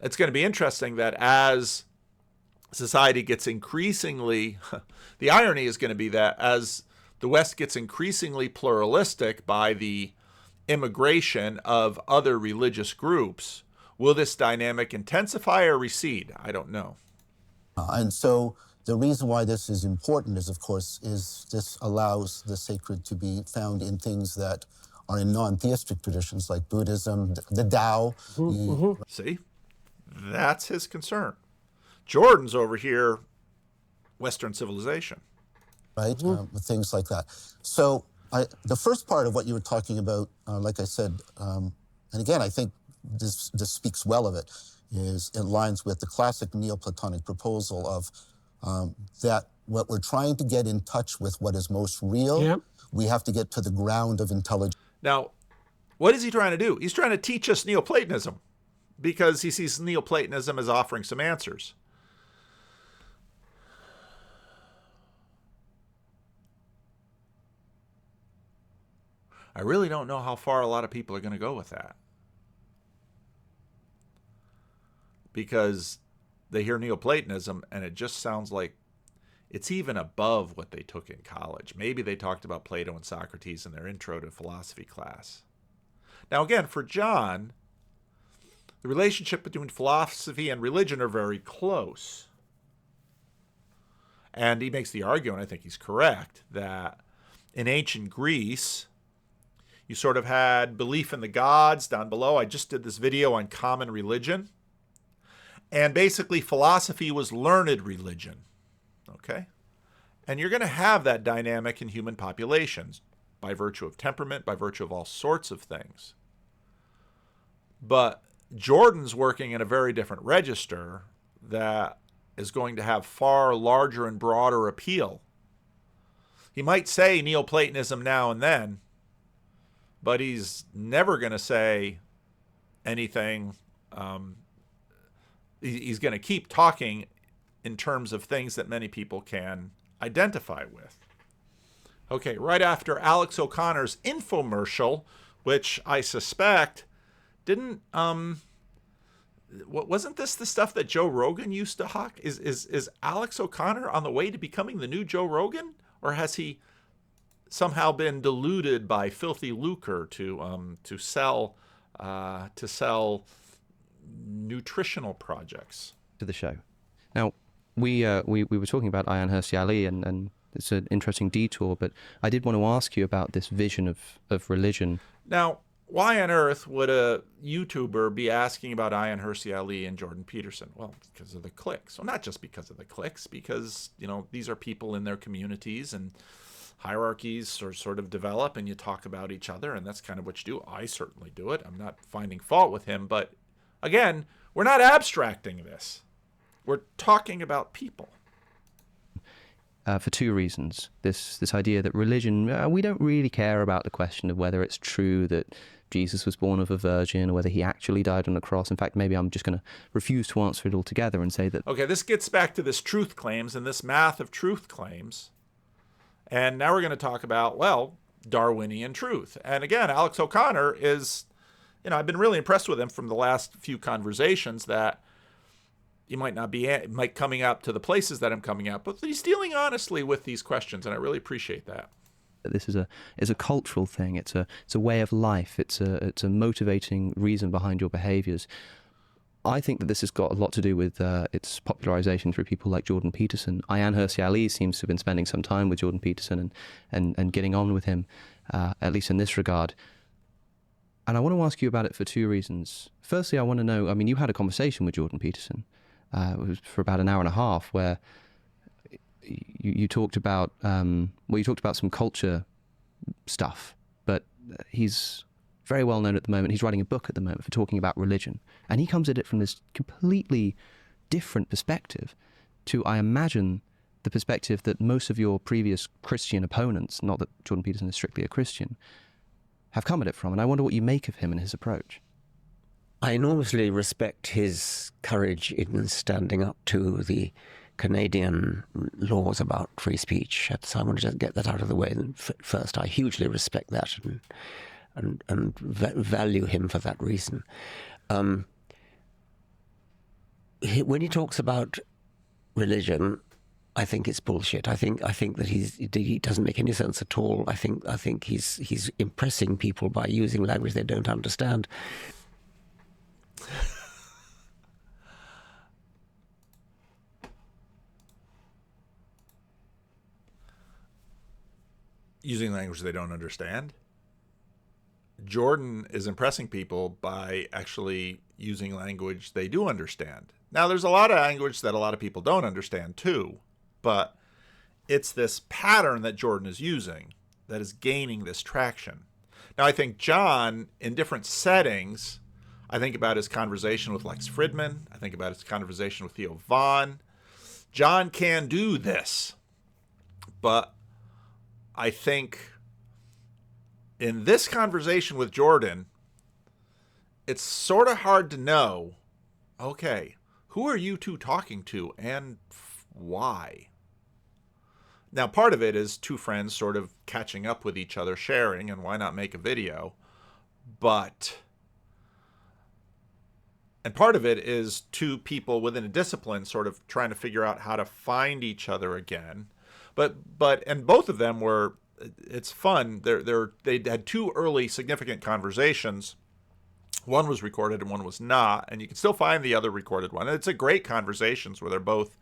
S1: It's going to be interesting that as society gets increasingly, the irony is going to be that as the West gets increasingly pluralistic by the immigration of other religious groups, will this dynamic intensify or recede? I don't know.
S4: And so the reason why this is important is, of course, this allows the sacred to be found in things that are in non-theistic traditions like Buddhism, the Tao.
S1: See? That's his concern. Jordan's over here, Western civilization.
S4: Right? Things like that. So the first part of what you were talking about, like I said, and again, I think this speaks well of it, is it aligns with the classic Neoplatonic proposal of that what we're trying to get in touch with what is most real, we have to get to the ground of intelligence.
S1: Now, what is he trying to do? He's trying to teach us Neoplatonism because he sees Neoplatonism as offering some answers. I really don't know how far a lot of people are going to go with that. Because they hear Neoplatonism and it just sounds like it's even above what they took in college. Maybe they talked about Plato and Socrates in their intro to philosophy class. Now again, for John, the relationship between philosophy and religion are very close. And he makes the argument, I think he's correct, that in ancient Greece, you sort of had belief in the gods down below. I just did this video on common religion. And basically, philosophy was learned religion, okay? And you're going to have that dynamic in human populations by virtue of temperament, by virtue of all sorts of things. But Jordan's working in a very different register that is going to have far larger and broader appeal. He might say Neoplatonism now and then, but he's never going to say anything. He's going to keep talking in terms of things that many people can identify with. Okay, right after Alex O'Connor's infomercial, which I suspect didn't wasn't this the stuff that Joe Rogan used to hawk? Is Alex O'Connor on the way to becoming the new Joe Rogan, or has he somehow been deluded by filthy lucre to sell nutritional projects
S2: to the show? Now, we were talking about Ayaan Hirsi Ali, and it's an interesting detour, but I did want to ask you about this vision of religion.
S1: Now, why on earth would a YouTuber be asking about Ayaan Hirsi Ali and Jordan Peterson? Well, because of the clicks. Well, not just because of the clicks, because, these are people in their communities and hierarchies are sort of develop and you talk about each other, and that's kind of what you do. I certainly do it. I'm not finding fault with him, but again, we're not abstracting this. We're talking about people.
S2: For two reasons. This idea that religion, we don't really care about the question of whether it's true that Jesus was born of a virgin or whether he actually died on a cross. In fact, maybe I'm just going to refuse to answer it altogether and say that...
S1: Okay, this gets back to this truth claims and this math of truth claims. And now we're going to talk about, Darwinian truth. And again, Alex O'Connor is... I've been really impressed with him from the last few conversations that he might coming up to the places that I'm coming up, but he's dealing honestly with these questions, and I really appreciate that.
S2: This is a cultural thing. It's a way of life. It's a motivating reason behind your behaviors. I think that this has got a lot to do with its popularization through people like Jordan Peterson. Ayaan Hirsi Ali seems to have been spending some time with Jordan Peterson and getting on with him, at least in this regard. And I want to ask you about it for two reasons. Firstly, I want to know, you had a conversation with Jordan Peterson. It was for about an hour and a half where you talked about you talked about some culture stuff, but he's very well known at the moment. He's writing a book at the moment for talking about religion, and he comes at it from this completely different perspective to, I imagine, the perspective that most of your previous Christian opponents, not that Jordan Peterson is strictly a Christian, have come at it from. And I wonder what you make of him and his approach.
S3: I enormously respect his courage in standing up to the Canadian laws about free speech. So I want to just get that out of the way first. I hugely respect that and value him for that reason. When he talks about religion, I think it's bullshit. I think that he doesn't make any sense at all. I think he's impressing people by using language they don't understand.
S1: Using language they don't understand. Jordan is impressing people by actually using language they do understand. Now, there's a lot of language that a lot of people don't understand too, but it's this pattern that Jordan is using that is gaining this traction. Now, I think John, in different settings, I think about his conversation with Lex Fridman. I think about his conversation with Theo Vaughn. John can do this, but I think in this conversation with Jordan, it's sort of hard to know, okay, who are you two talking to and why? Now, part of it is two friends sort of catching up with each other, sharing, and why not make a video? And part of it is two people within a discipline sort of trying to figure out how to find each other again. And both of them were, it's fun. They had two early significant conversations. One was recorded and one was not, and you can still find the other recorded one. And it's a great conversations where they're both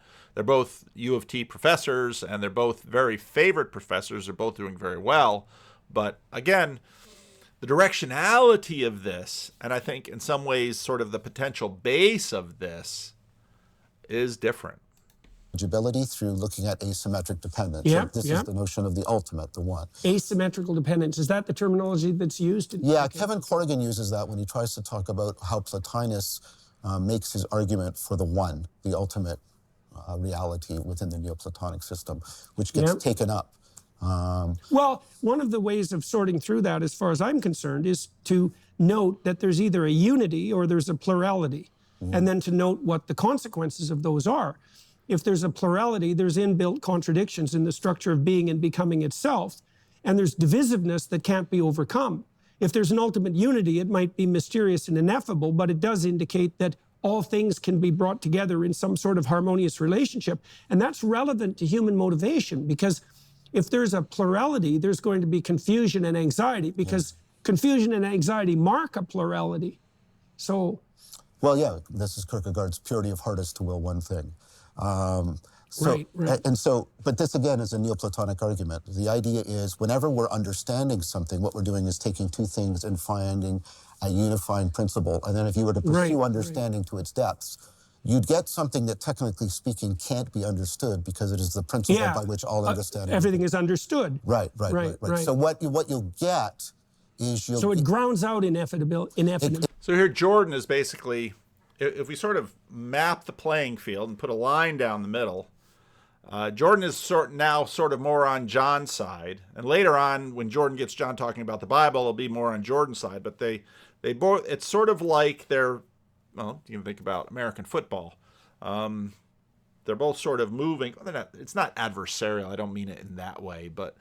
S1: U of T professors, and they're both very favorite professors. They're both doing very well. But again, the directionality of this, and I think in some ways sort of the potential base of this, is different.
S4: Ability through looking at asymmetric dependence.
S5: Yeah,
S4: So this is the notion of the ultimate, the one.
S5: Asymmetrical dependence, is that the terminology that's used?
S4: Yeah,
S5: Okay.
S4: Kevin Corrigan uses that when he tries to talk about how Plotinus makes his argument for the one, the ultimate reality within the Neoplatonic system, which gets taken up.
S5: Well, one of the ways of sorting through that, as far as I'm concerned, is to note that there's either a unity or there's a plurality, and then to note what the consequences of those are. If there's a plurality, there's inbuilt contradictions in the structure of being and becoming itself, and there's divisiveness that can't be overcome. If there's an ultimate unity, it might be mysterious and ineffable, but it does indicate that all things can be brought together in some sort of harmonious relationship, and that's relevant to human motivation, because if there's a plurality, there's going to be confusion and anxiety, because confusion and anxiety mark a plurality. So,
S4: well, yeah, this is Kierkegaard's purity of heart is to will one thing.
S5: Right.
S4: And so, but this again is a Neoplatonic argument. The idea is whenever we're understanding something, what we're doing is taking two things and finding a unifying principle. And then if you were to pursue understanding to its depths, you'd get something that technically speaking can't be understood because it is the principle by which all understanding.
S5: Everything is understood.
S4: Right. So what you'll get is
S5: So it grounds out inevitability.
S1: So here Jordan is basically, if we sort of map the playing field and put a line down the middle, Jordan is now sort of more on John's side, and later on, when Jordan gets John talking about the Bible, it'll be more on Jordan's side. But they both, it's sort of like they're, well, you can think about American football. They're both sort of moving. It's not adversarial. I don't mean it in that way, but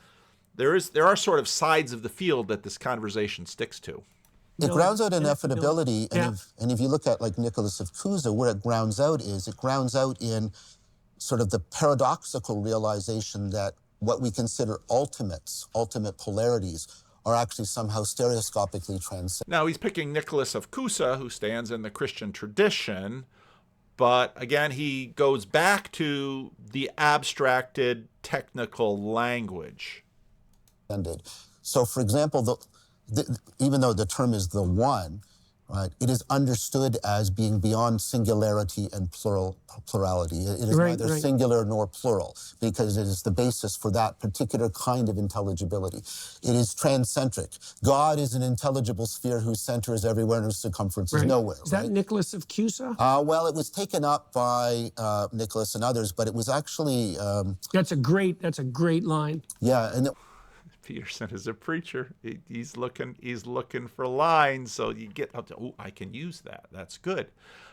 S1: there are sort of sides of the field that this conversation sticks to.
S4: It grounds out ineffability, and if you look at like Nicholas of Cusa, where it grounds out in sort of the paradoxical realization that what we consider ultimate polarities, are actually somehow stereoscopically transcendent.
S1: Now he's picking Nicholas of Cusa, who stands in the Christian tradition, but again he goes back to the abstracted technical language.
S4: So, for example, even though the term is the one, right? It is understood as being beyond singularity and plurality. It is
S5: Right,
S4: neither
S5: right.
S4: singular nor plural, because it is the basis for that particular kind of intelligibility. It is transcentric. God is an intelligible sphere whose center is everywhere and whose circumference is
S5: Right.
S4: nowhere.
S5: Is that
S4: right?
S5: Nicholas of Cusa?
S4: Well, it was taken up by Nicholas and others, but it was actually,
S5: That's a great line.
S4: yeah, and
S1: Peterson is a preacher. He's looking for lines, so you get up to, oh, I can use that. That's good.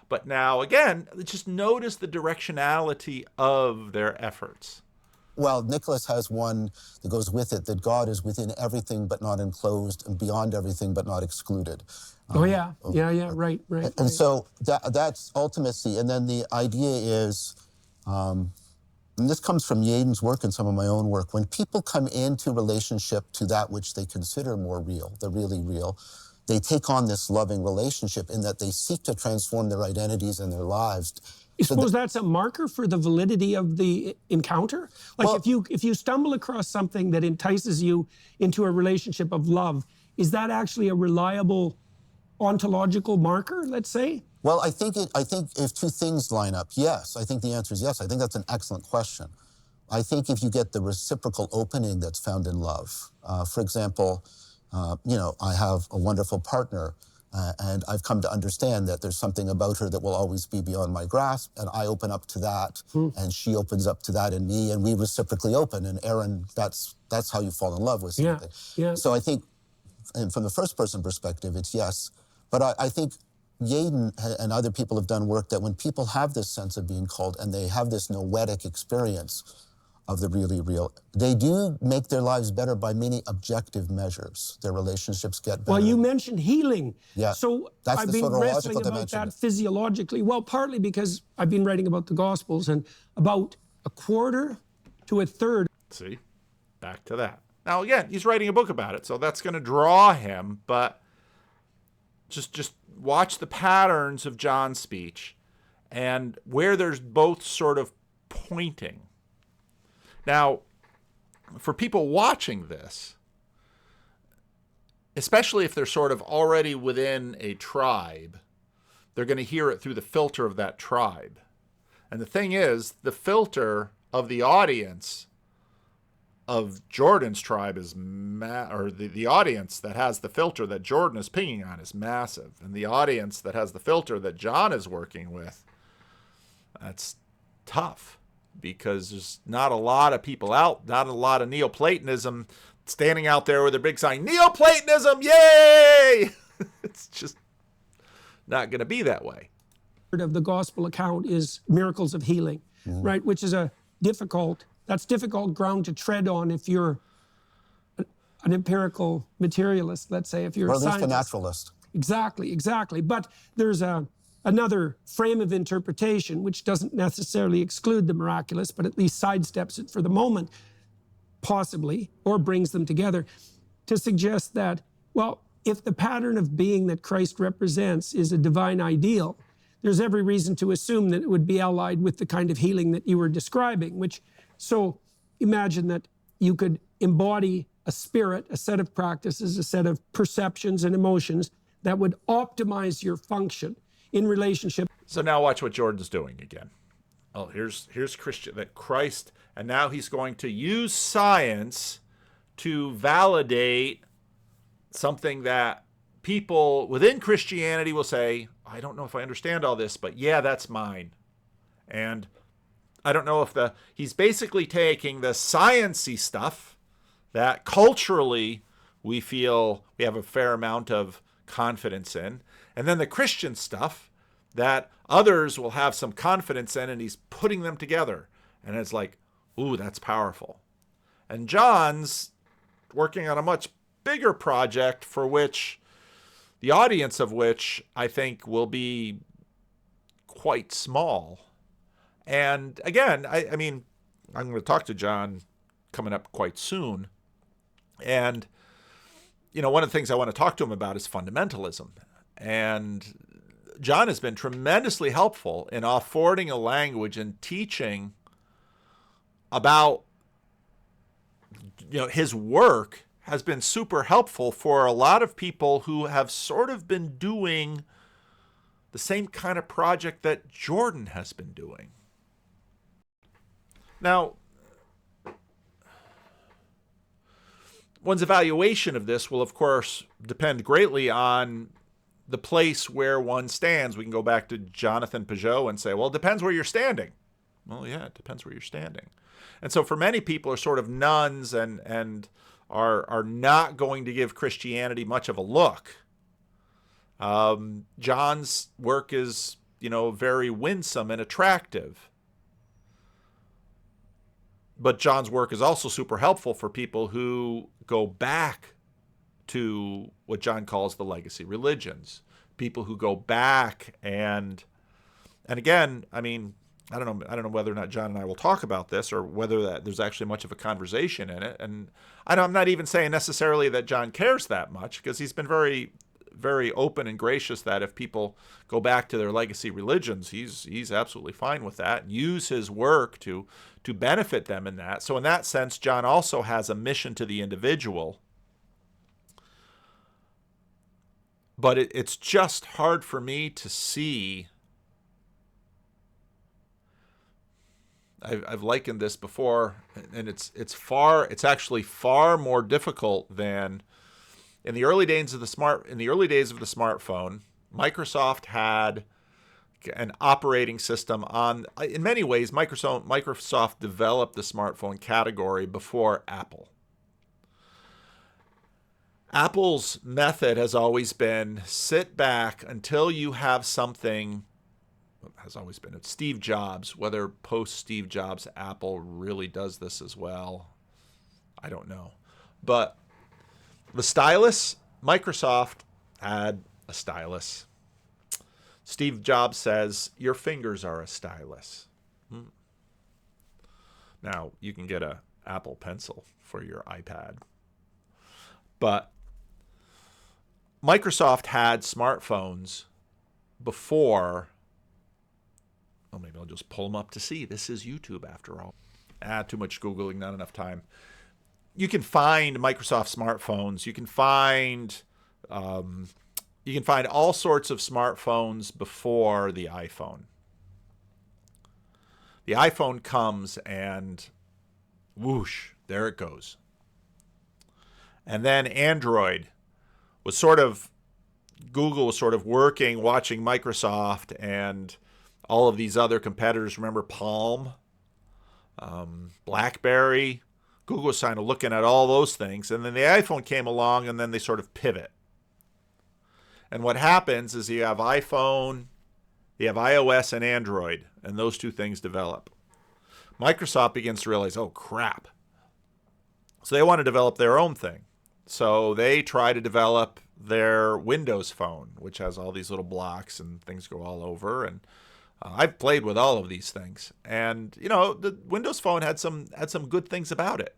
S1: But now again, just notice the directionality of their efforts.
S4: well, Nicholas has one that goes with it, that God is within everything but not enclosed, and beyond everything but not excluded.
S5: Right.
S4: And so that's ultimacy. And then the idea is, and this comes from Yaden's work and some of my own work, when people come into relationship to that which they consider more real, the really real, they take on this loving relationship in that they seek to transform their identities and their lives.
S5: You suppose that's a marker for the validity of the encounter? Like,
S4: Well,
S5: if you stumble across something that entices you into a relationship of love, is that actually a reliable ontological marker, let's say?
S4: well, I think if two things line up, yes. I think the answer is yes. I think that's an excellent question. I think if you get the reciprocal opening that's found in love, for example, I have a wonderful partner, and I've come to understand that there's something about her that will always be beyond my grasp, and I open up to that, and she opens up to that in me, and we reciprocally open. And Aaron, that's how you fall in love with something.
S5: Yeah.
S4: So I think, and from the first person perspective, it's yes. But I think Yaden and other people have done work that when people have this sense of being called and they have this noetic experience of the really real, they do make their lives better by many objective measures. Their relationships get better.
S5: Well, you mentioned healing.
S4: Yeah,
S5: So
S4: that's
S5: I've
S4: the
S5: been
S4: sort of
S5: wrestling
S4: logical
S5: about
S4: dimension.
S5: that physiologically. Well, partly because I've been writing about the Gospels, and about a quarter to a third.
S1: See, back to that. Now again, he's writing a book about it, so that's going to draw him. But just watch the patterns of John's speech and where there's both sort of pointing. Now, for people watching this, especially if they're sort of already within a tribe, they're going to hear it through the filter of that tribe. And the thing is, the filter of the audience of Jordan's tribe is the audience that has the filter that Jordan is pinging on is massive. And the audience that has the filter that John is working with, that's tough, because there's not a lot of people out, not a lot of Neoplatonism standing out there with a big sign, Neoplatonism, yay! It's just not going to be that way.
S5: Of the gospel account is miracles of healing, right? Which is difficult ground to tread on if you're an empirical materialist, let's say, if you're
S4: Or
S5: a
S4: at least a
S5: scientist.
S4: naturalist.
S5: Exactly. But there's another frame of interpretation which doesn't necessarily exclude the miraculous, but at least sidesteps it for the moment, possibly, or brings them together, to suggest that, well, if the pattern of being that Christ represents is a divine ideal, there's every reason to assume that it would be allied with the kind of healing that you were describing, so imagine that you could embody a spirit, a set of practices, a set of perceptions and emotions that would optimize your function in relationship.
S1: So now watch what Jordan's doing again. Oh, here's Christian, that Christ, and now he's going to use science to validate something that people within Christianity will say, I don't know if I understand all this, but yeah, that's mine. And I don't know if he's basically taking the science-y stuff that culturally we feel we have a fair amount of confidence in, and then the Christian stuff that others will have some confidence in, and he's putting them together. And it's like, ooh, that's powerful. And John's working on a much bigger project for which the audience of which I think will be quite small. And again, I mean, I'm going to talk to John coming up quite soon. And, one of the things I want to talk to him about is fundamentalism. And John has been tremendously helpful in affording a language and teaching about, his work has been super helpful for a lot of people who have sort of been doing the same kind of project that Jordan has been doing. Now, one's evaluation of this will, of course, depend greatly on the place where one stands. We can go back to Jonathan Peugeot and say, well, it depends where you're standing. Well, yeah, it depends where you're standing. And so for many people are sort of nuns and are not going to give Christianity much of a look. John's work is, very winsome and attractive. But John's work is also super helpful for people who go back to what John calls the legacy religions. People who go back and again, I mean, I don't know whether or not John and I will talk about this or whether that there's actually much of a conversation in it. And I'm not even saying necessarily that John cares that much, because he's been very, very open and gracious that if people go back to their legacy religions, he's absolutely fine with that and use his work to benefit them in that. So in that sense, John also has a mission to the individual. But it's just hard for me to see. I've likened this before, and it's actually far more difficult than in the early days of the smartphone. Microsoft had an operating system on. In many ways, Microsoft developed the smartphone category before Apple. Apple's method has always been sit back until you have something. Has always been. It's Steve Jobs. Whether post Steve Jobs Apple really does this as well, I don't know. But the stylus, Microsoft had a stylus. Steve Jobs says, your fingers are a stylus. Now, you can get an Apple Pencil for your iPad. But Microsoft had smartphones before. Well, maybe I'll just pull them up to see. This is YouTube after all. Too much Googling, not enough time. You can find Microsoft smartphones. You can find all sorts of smartphones before the iPhone. The iPhone comes and whoosh, there it goes. And then Android was Google was sort of working, watching Microsoft and all of these other competitors. Remember Palm, BlackBerry. Google was kind of looking at all those things. And then the iPhone came along, and then they sort of pivot. And what happens is you have iPhone, you have iOS and Android, and those two things develop. Microsoft begins to realize, oh, crap. So they want to develop their own thing. So they try to develop their Windows Phone, which has all these little blocks and things go all over. And I've played with all of these things, and the Windows Phone had some good things about it,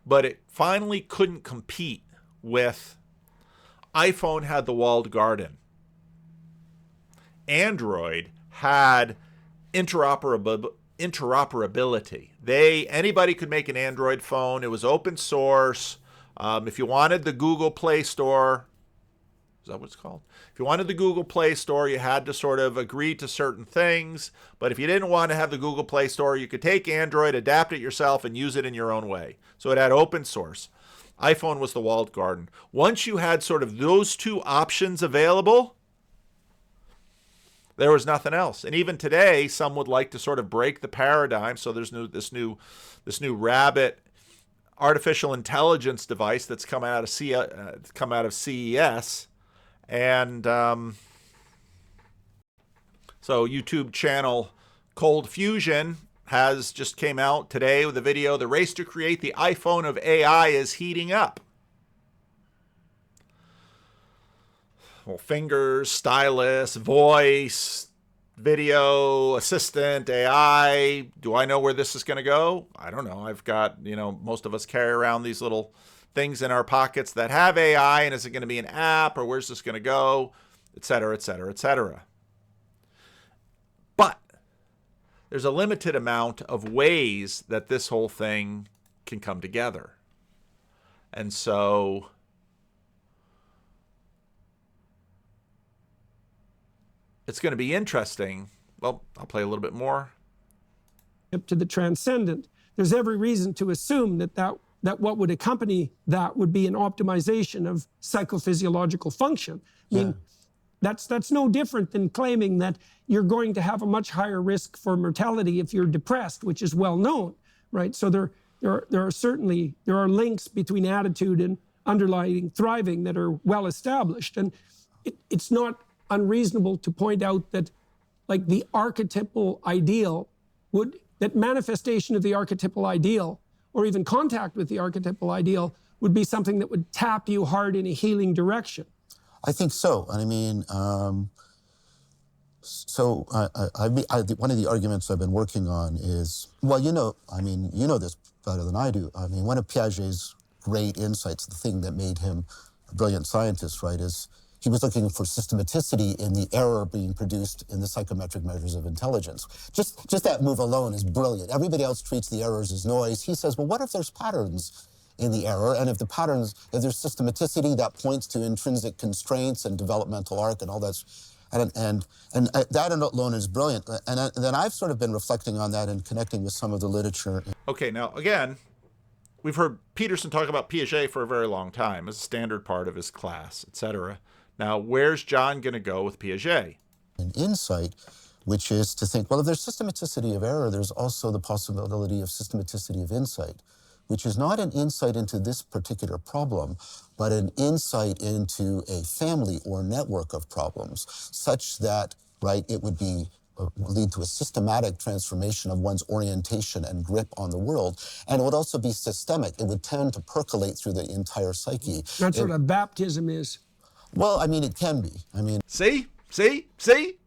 S1: but it finally couldn't compete with iPhone. Had the walled garden. Android had interoperability. Anybody could make an Android phone. It was open source. If you wanted the Google Play Store. Is that what it's called? If you wanted the Google Play Store, you had to sort of agree to certain things. But if you didn't want to have the Google Play Store, you could take Android, adapt it yourself, and use it in your own way. So it had open source. iPhone was the walled garden. Once you had sort of those two options available, there was nothing else. And even today, some would like to sort of break the paradigm. So there's this new Rabbit artificial intelligence device that's come out of CES. And so YouTube channel Cold Fusion has just came out today with a video. The race to create the iPhone of AI is heating up. Well, fingers, stylus, voice, video, assistant, AI. Do I know where this is going to go? I don't know. I've got, most of us carry around these little things in our pockets that have AI, and is it going to be an app, or where's this going to go, et cetera, et cetera, et cetera. But there's a limited amount of ways that this whole thing can come together. And so it's going to be interesting. Well, I'll play a little bit more.
S5: Up to the transcendent, there's every reason to assume that what would accompany that would be an optimization of psychophysiological function. I mean, that's no different than claiming that you're going to have a much higher risk for mortality if you're depressed, which is well known, right? So there are links between attitude and underlying thriving that are well established, and it's not unreasonable to point out that, like, the archetypal ideal that manifestation of the archetypal ideal, or even contact with the archetypal ideal, would be something that would tap you hard in a healing direction.
S4: I think so. I mean, one of the arguments I've been working on is, well, you know this better than I do. I mean, one of Piaget's great insights, the thing that made him a brilliant scientist, right, is he was looking for systematicity in the error being produced in the psychometric measures of intelligence. Just that move alone is brilliant. Everybody else treats the errors as noise. He says, well, what if there's patterns in the error? And if there's systematicity that points to intrinsic constraints and developmental arc and all that, and that alone is brilliant. And then I've sort of been reflecting on that and connecting with some of the literature.
S1: Okay, now again, we've heard Peterson talk about Piaget for a very long time as a standard part of his class, etc. Now, where's John going to go with Piaget?
S4: An insight, which is to think, well, if there's systematicity of error, there's also the possibility of systematicity of insight, which is not an insight into this particular problem, but an insight into a family or network of problems, such that, right, it would be lead to a systematic transformation of one's orientation and grip on the world. And it would also be systemic. It would tend to percolate through the entire psyche.
S5: That's what a baptism is.
S4: Well, I mean, it can be. I mean...
S1: See?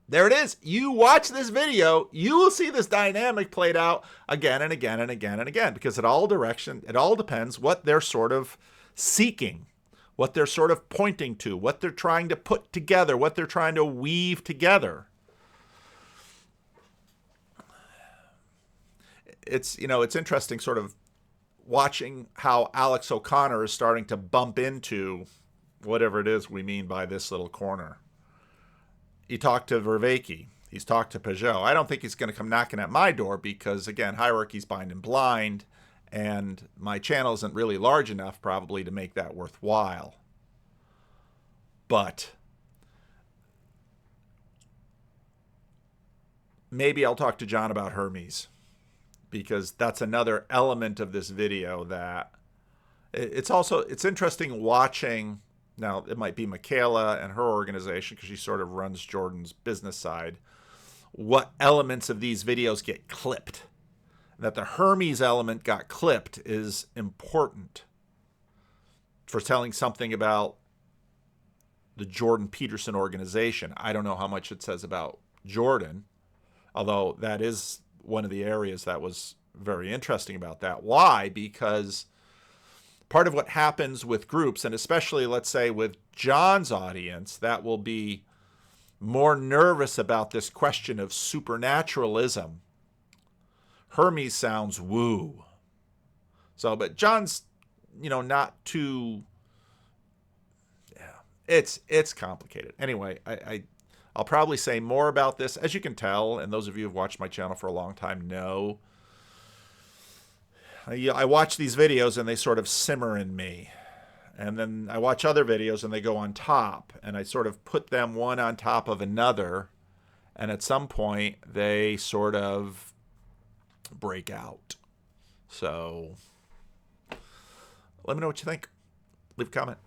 S1: There it is. You watch this video, you will see this dynamic played out again and again and again and again, because it all depends what they're sort of seeking, what they're sort of pointing to, what they're trying to put together, what they're trying to weave together. It's interesting sort of watching how Alex O'Connor is starting to bump into whatever it is we mean by this little corner. He talked to Vervaeke. He's talked to Peugeot. I don't think he's going to come knocking at my door because, again, hierarchy's bind and blind, and my channel isn't really large enough probably to make that worthwhile. But maybe I'll talk to John about Hermes, because that's another element of this video that it's interesting watching. Now, it might be Michaela and her organization, because she sort of runs Jordan's business side, what elements of these videos get clipped. That the Hermes element got clipped is important for telling something about the Jordan Peterson organization. I don't know how much it says about Jordan, although that is one of the areas that was very interesting about that. Why? Because part of what happens with groups, and especially, let's say, with John's audience, that will be more nervous about this question of supernaturalism. Hermes sounds woo. So, but John's, not too, it's complicated. Anyway, I'll probably say more about this. As you can tell, and those of you who've watched my channel for a long time know, I watch these videos and they sort of simmer in me. And then I watch other videos and they go on top. And I sort of put them one on top of another. And at some point, they sort of break out. So let me know what you think. Leave a comment.